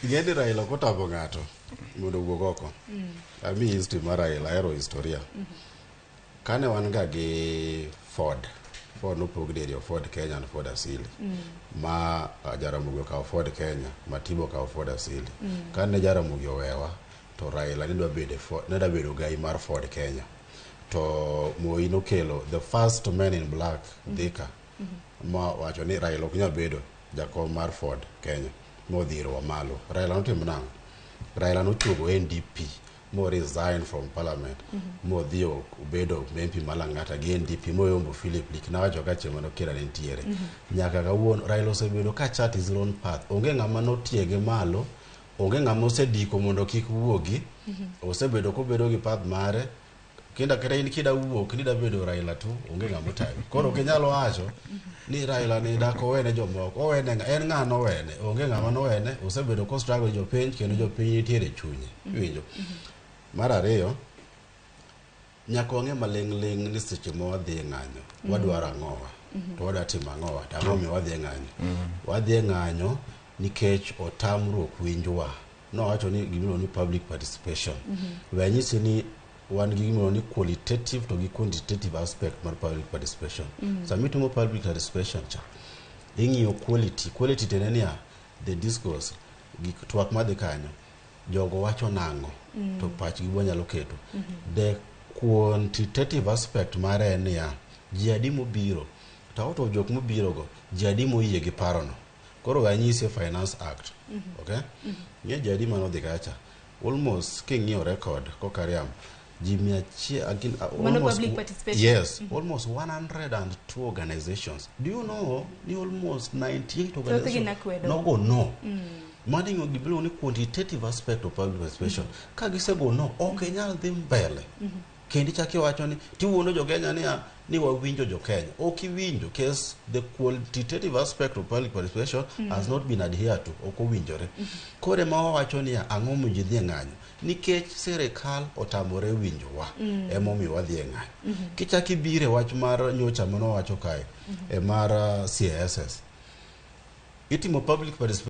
Gedi Raila kotamo ng'ato mondo wuog oko. Ami history mar Raila, ero historia. Kane wan ga gi Ford nopog diriyo, Ford Kenya na Ford Asili. Ma Jaramogi okawo Ford Kenya, Matibo okawo Ford Asili. Kane Jaramogi owewa, to Raila ne bedo gai mar Ford Kenya. To Moi nokelo the first man in black, Thika. Ma wacho ni Raila ok nyal bedo jakom mar Ford Kenya. Modhiro malo. Raila notim nang'o? Raila nochugo NDP. Mo resign from parliament. Modhio bedo MP Malang'ata gi NDP moyombo Philip Lik na wacho ka chiemo no kira nentiere. Nyaka kawuono Raila osebedo ka chart his own path. Onge ng'ama notiege malo, onge ng'ama osediko mondo kik wuogi. Osebedo kobedo gi path mare. Kenda kata in kida wuok ni da bedo Raila tu, onge ng'ama otayo. Koro kinyalo wacho ni Raila ni dako wene jomoko, owene en ng'ano wene, onge ng'ama no wene, osebedo ko struggle jopiny kendo jopiny nitiere chunye. Winjo. Mar ariyo, nyaka wang'e maling'ling ni seche ma wadhi ng'anyo, wadwaro ang'owa, to wadwa timo ang'owa, to ang'o miyo wadhi ng'anyo. Wadhi ng'anyo nikech otamruok winjwa. Nowacho ni gimiluongo ni public participation. Wanyisi ni wan gi gimiluongo ni qualitative to gi quantitative aspect mar public participation. Sama itimo public participation cha, ing'iyo quality tenenia the discourse, gik twak madhi kanyo, jogo wacho nang'o, to pachgi nyalo keto. The quantitative aspect mare en niya, ji adi mobiro, to out of jok mobiro go, ji adi moyie gi parono. Koro wanyisi Finance Act, okay? Nye ji adi manodhi kacha, almost king'iyo record kokariam, almost public participation. Yes, almost 102 organizations. Do you know almost 98 organizations? No. Madingo gibilo ni quantitative aspect of public participation. Kagisego no, okay nyal dhi mbele. Kendi chaki wacho ni tiwuono jo Kenya ni wawinjo jo Kenya. Okiwinjo case the quantitative aspect of public participation has not been adhered to. Oko winjore. Kore ma wacho ni ang'o moji dhi ng'anyo. Nikech sirikal otamore winjowa. Emomiyo wadhi ng'anyo. Kichaki bire wach mar nyocha mano wacho kae. Mar CSS. Itimo public participation